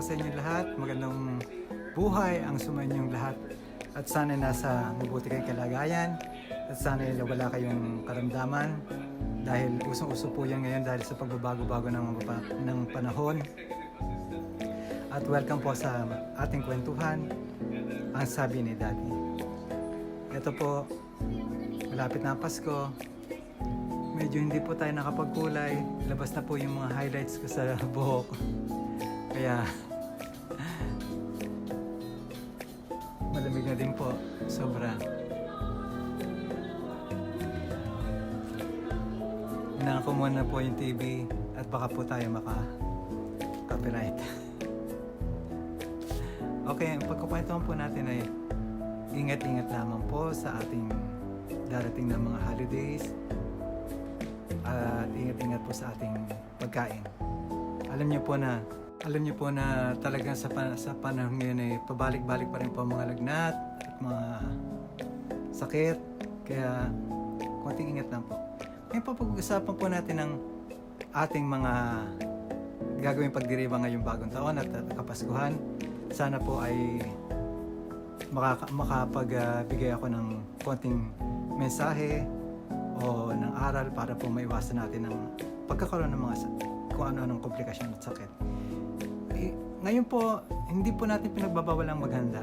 sa inyo lahat. Magandang buhay ang sumainyong lahat. At sana nasa mabuti kayong kalagayan. At sana wala kayong karamdaman. Dahil usong-uso po yan ngayon dahil sa pagbabago-bago ng panahon. At welcome po sa ating kwentuhan, ang sabi ni Daddy. Ito po, malapit na Pasko. Medyo hindi po tayo nakapagkulay. Labas na po yung mga highlights ko sa buhok. Kaya malamig na din po. Sobra. Hinaan ko muna po yung TV at baka po tayo maka-copyright. Okay, ang pagkukwentuhan po natin ay ingat-ingat lamang po sa ating darating na mga holidays. At ingat-ingat po sa ating pagkain. Alam niyo po na talagang sa panahon ngayon ay pabalik-balik pa rin po ang mga lagnat at mga sakit. Kaya konting ingat lang po. Ngayon po pag-usapan po natin ang ating mga gagawing pagdiriwang ngayong bagong taon at Kapaskuhan. Sana po ay makapagbigay ako ng konting mensahe o ng aral para po maiwasan natin ang pagkakaroon ng mga kung ano-anong komplikasyon at sakit. Ngayon po, hindi po natin pinagbabawal ang maghanda.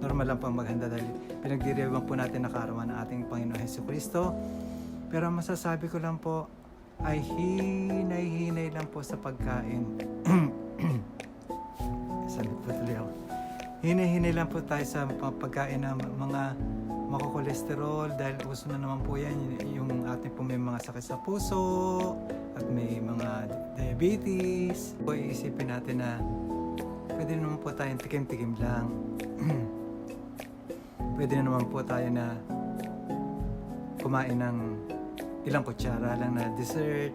Normal lang po ang maghanda dahil pinagdiriwang po natin nakarawan ng ating Panginoon Jesucristo. Pero masasabi ko lang po ay hinay-hinay lang po sa pagkain. Sabi po tuloy ako. Hinay-hinay lang po tayo sa pagkain ng mga makokolesterol dahil uso na naman po yan yung ating po may mga sakit sa puso at may mga diabetes. So, iisipin natin na pwede naman po tayong tikim-tikim lang. Pwede naman po tayo na kumain ng ilang kutsara lang na dessert.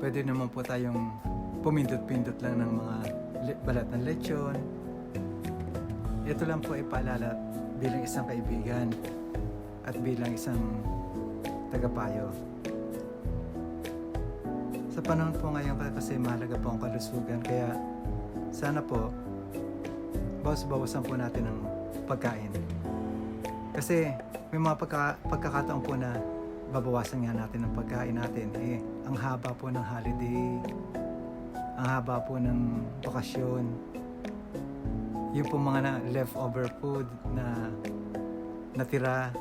Pwede naman po tayong pumindot-pindot lang ng mga balat ng lechon. Ito lang po ipaalala bilang isang kaibigan at bilang isang tagapayo. Sa panahon po ngayon kasi mahalaga po ang kalusugan, kaya sana po bawas-bawasan po natin ang pagkain. Kasi may mga pagkakataon po na babawasan nga natin ang pagkain natin. Ang haba po ng holiday, ang haba po ng bakasyon, yung po mga leftover food na natira,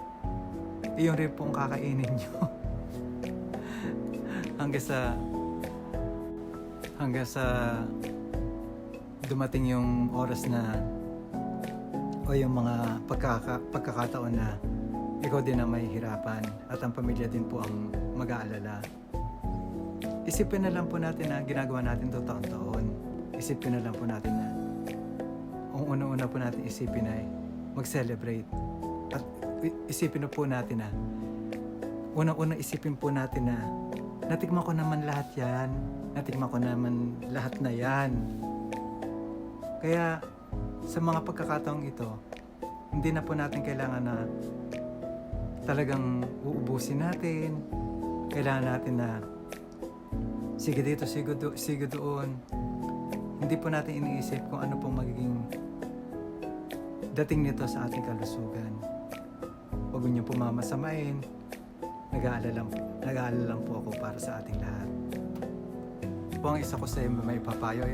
yung rin pong kakainin nyo hanggang sa dumating yung oras na o yung mga pagkakataon na ikaw din ang mahihirapan at ang pamilya din po ang mag-aalala. Isipin na lang po natin na ginagawa natin ito taon-taon. Isipin na lang po natin na ang una-una po natin isipin ay mag-celebrate. At isipin na po natin na unang-una isipin po natin na natikman ko naman lahat yan. Natikman ko naman lahat na yan. Kaya sa mga pagkakataong ito, hindi na po natin kailangan na talagang uubusin natin. Kailangan natin na sige dito, sige doon. Hindi po natin iniisip kung ano pong magiging dating nito sa ating kalusugan. Huwag niyo po mamasamain. Nag-aalala lang po ako para sa ating lahat. Po ang isa ko sa may papayo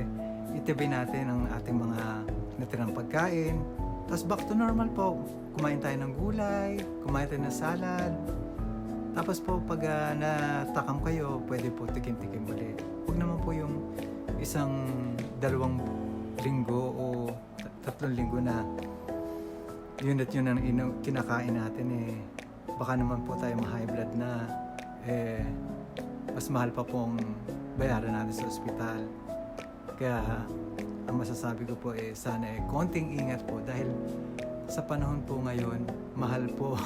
itabi natin ang ating mga natirang pagkain. Tapos back to normal po. Kumain tayo ng gulay, kumain tayo ng salad. Tapos po pag natakam kayo, pwede po tikim-tikim ulit. Huwag naman po yung isang 2 linggo o 3 linggo na yun at yun ang kinakain natin baka naman po tayo ma-high blood na mas mahal pa pong bayaran natin sa ospital. Kaya ang masasabi ko po sana konting ingat po dahil sa panahon po ngayon mahal po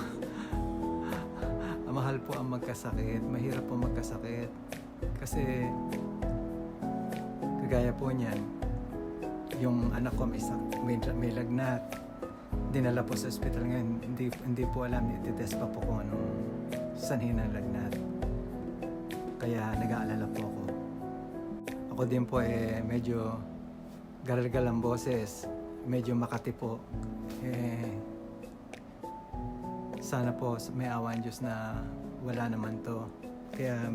mahal po ang magkasakit, mahirap po magkasakit kasi kagaya po niyan yung anak ko may lagnat, dinala po sa ospital ngayon, hindi po alam, ititest pa po kung anong sanhi ng lagnat. Kaya nag-aalala po ako. Ako ako din po medyo garalgal ang boses, medyo Makati po. Sana po may awa ang Diyos na wala naman to. Kaya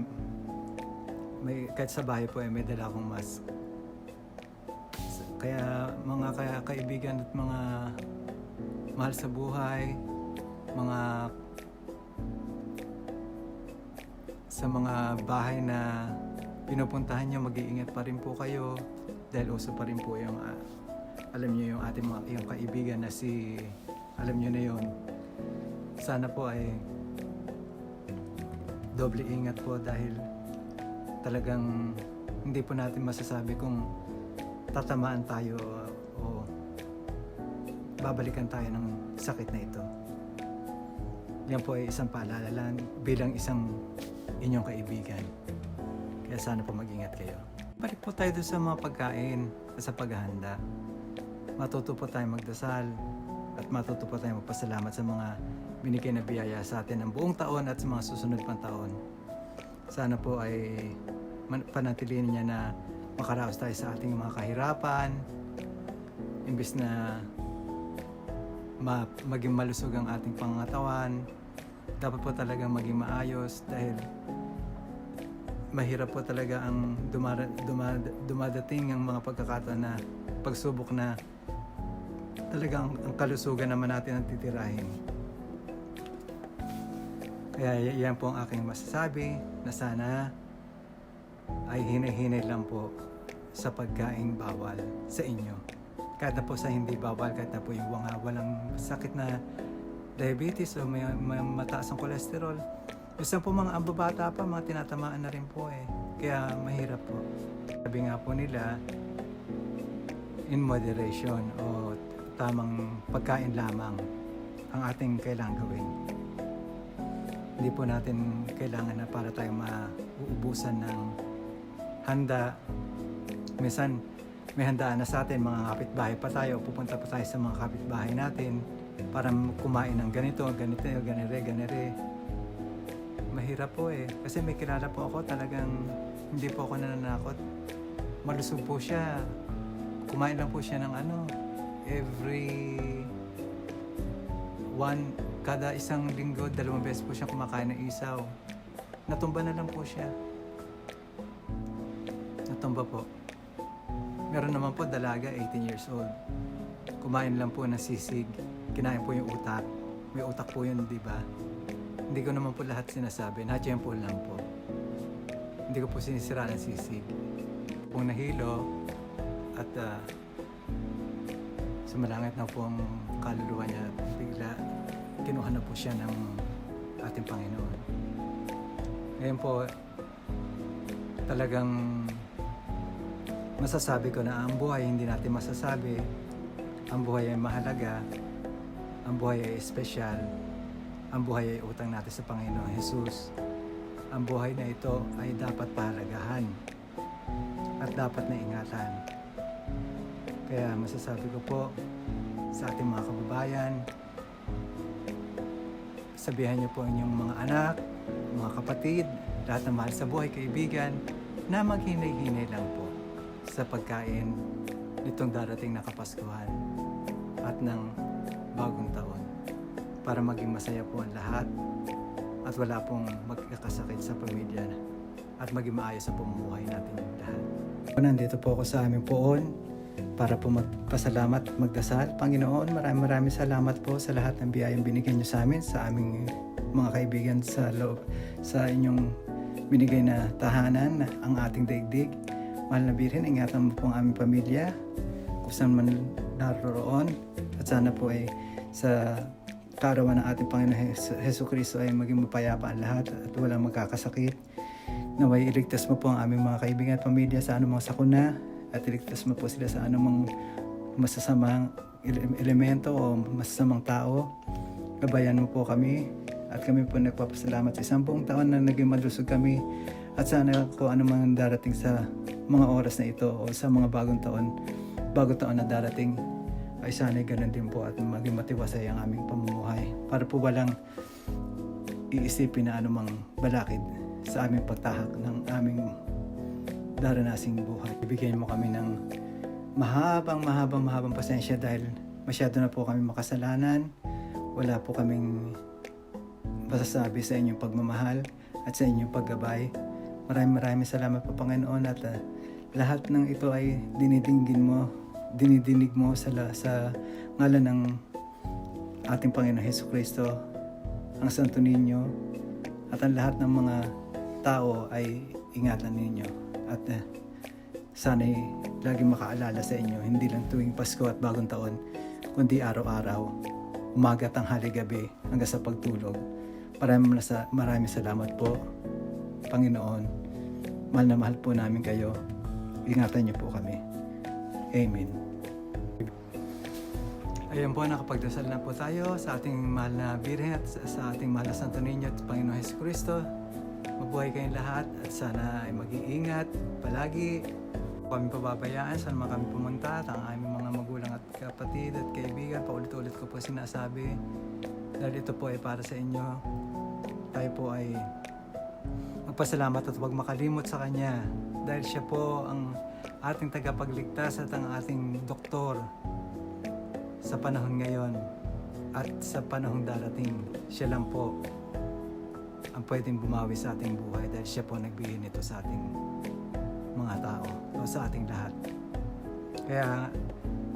kahit sa bahay po may dala akong mask. Kaya mga kaibigan at mga mahal sa buhay, sa mga bahay na pinupuntahan nyo, mag-iingat pa rin po kayo dahil uso pa rin po yung alam nyo yung ating yung kaibigan na alam nyo na yun. Sana po ay doble ingat po dahil talagang hindi po natin masasabi kung tatamaan tayo o babalikan tayo ng sakit na ito. Yan po ay isang paalala lang bilang isang inyong kaibigan. Kaya sana po mag-ingat kayo. Balik po tayo doon sa mga pagkain at sa paghahanda. Matuto po tayo magdasal at matuto po tayo magpasalamat sa mga binigay na biyaya sa atin ng buong taon at sa mga susunod pang taon. Sana po ay panatilihin niya na makaraos tayo sa ating mga kahirapan, imbis na maging malusog ang ating pangangatawan. Dapat po talagang maging maayos dahil mahirap po talaga ang dumadating ang mga pagkakataon na pagsubok na talagang ang kalusugan naman natin ang titirahin. Kaya yan po ang aking masasabi na sana ay hinay-hinay lang po sa pagkaing bawal sa inyo. Kahit na po sa hindi bawal, kahit na po yung walang sakit na diabetes o may mataas ang kolesterol. Minsan po mga ambabata pa, mga tinatamaan na rin po Kaya mahirap po. Sabi nga po nila, in moderation o tamang pagkain lamang ang ating kailangan gawin. Hindi po natin kailangan na para tayong mauubusan ng handa. Minsan may handaan na sa atin, mga kapitbahay pa tayo, pupunta pa tayo sa mga kapitbahay natin para kumain ng ganito. Ganire. Mahirap po kasi may kilala po ako, talagang hindi po ako nananakot. Malusog po siya. Kumain lang po siya ng kada isang linggo, 2 beses po siya kumakain ng isaw. Natumba na lang po siya. Natumba po. Meron naman po dalaga, 18 years old. Kumain lang po ng sisig. Kinain po yung utak. May utak po yun, di ba? Hindi ko naman po lahat sinasabi. Na-tiyempo lang po. Hindi ko po sinisira ng sisig. Kung nahilo at sumalangit na po ang kaluluwa niya, bigla kinuha na po siya ng ating Panginoon. Ngayon po, talagang masasabi ko na ang buhay hindi natin masasabi. Ang buhay ay mahalaga. Ang buhay ay espesyal. Ang buhay ay utang natin sa Panginoon Jesus. Ang buhay na ito ay dapat pahalagahan at dapat na ingatan. Kaya masasabi ko po sa ating mga kababayan, sabihan niyo po inyong mga anak, mga kapatid, lahat na mahal sa buhay, kaibigan, na maghinay-hinay lang po sa pagkain nitong darating na Kapaskuhan at ng bagong taon para maging masaya po ang lahat at wala pong magkakasakit sa pamilya at maging maayos sa pamumuhay natin yung lahat. Nandito po ako sa aming poon para po magpasalamat, magdasal. Panginoon, maraming salamat po sa lahat ng biyayang binigyan niyo sa amin, sa aming mga kaibigan sa loob, sa inyong binigay na tahanan, ang ating daigdig. Mahal na Birhen, ingatan mo po ang aming pamilya kung saan man naroon at sana po ay sa kaarawan ng ating Panginoon Hesus Kristo ay maging mapayapa ang lahat at walang magkakasakit. Naway iligtas mo po ang aming mga kaibigan at pamilya sa anumang sakuna at iligtas mo po sila sa anumang masasamang elemento o masasamang tao. Gabayan mo po kami at kami po nagpapasalamat sa isang buong taon na naging malusog kami at sana kung anumang darating sa mga oras na ito o sa mga bagong taon na darating ay sana ganun din po at maging matiwasay ang aming pamumuhay para po walang iisipin na anumang balakid sa aming pagtahak ng aming daranasing buhay. Ibigyan mo kami ng mahabang pasensya dahil masyado na po kami makasalanan. Wala po kaming masasabi sa inyong pagmamahal at sa inyong paggabay. Maraming salamat po, Panginoon, at lahat ng ito ay dinidinig mo sa ngalan ng ating Panginoon Hesukristo, ang Santo Niño, at ang lahat ng mga tao ay ingatan ninyo. At sana'y laging makaalala sa inyo, hindi lang tuwing Pasko at Bagong Taon, kundi araw-araw, umaga, tanghali, gabi, hanggang sa pagtulog. Maraming salamat po, Panginoon. Mahal na mahal po namin kayo. Ingatan niyo po kami. Amen. Ayan po, nakapagdasal na po tayo sa ating mahal na Birhen at sa ating mahal na Santo Niño at Panginoon Hesukristo. Mabuhay kayong lahat at sana ay mag-iingat palagi. Kami pababayaan, saan man kami pumunta at ang aming mga magulang at kapatid at kaibigan. Paulit-ulit ko po sinasabi dahil ito po ay para sa inyo. Tayo po ay magpasalamat at huwag makalimot sa Kanya dahil siya po ang ating tagapagligtas at ang ating doktor sa panahon ngayon at sa panahong darating. Siya lang po ang pwedeng bumawi sa ating buhay dahil siya po nagbigay nito sa ating mga tao o sa ating lahat. Kaya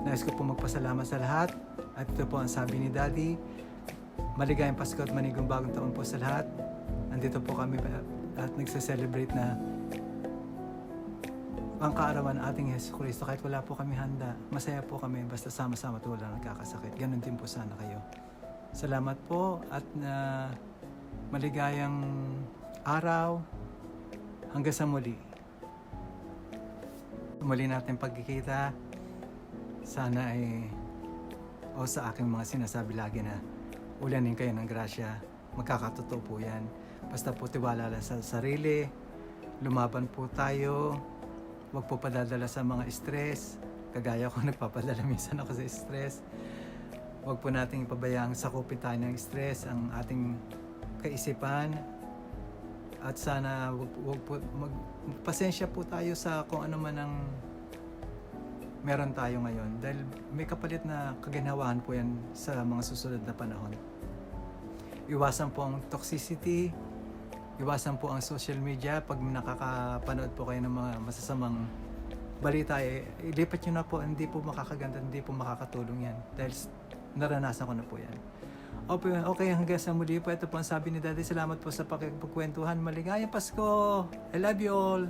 nais ko po magpasalamat sa lahat at ito po ang sabi ni Daddy, maligayang Pasko at manigong Bagong Taon po sa lahat. Andito po kami at nagse-celebrate na ang kaarawan ng ating Hesukristo. Kahit wala po kami handa, masaya po kami basta sama-sama at wala nagkakasakit. Ganon din po sana kayo. Salamat po at maligayang araw hanggang sa muli. Muli natin pagkikita. Sana ay sa aking mga sinasabi lagi na ulanin kayo ng grasya. Magkakatotoo po yan. Basta po tiwala lang sa sarili. Lumaban po tayo. Huwag po padadala sa mga stress. Kagaya ko, nagpapadala minsan ako sa stress. Huwag po nating ipabayaang sakupin tayo ng stress ang ating kaisipan. At sana magpasensya po tayo sa kung ano man ang meron tayo ngayon. Dahil may kapalit na kaginhawaan po yan sa mga susunod na panahon. Iwasan po ang toxicity. Iwasan po ang social media. Pag nakakapanood po kayo ng mga masasamang balita, ilipat nyo na po. Hindi po makakaganda, hindi po makakatulong yan. Dahil naranasan ko na po yan. Okay, hanggang sa muli po. Ito po ang sabi ni Daddy. Salamat po sa pagkikwentuhan. Maligayang Pasko! I love you all!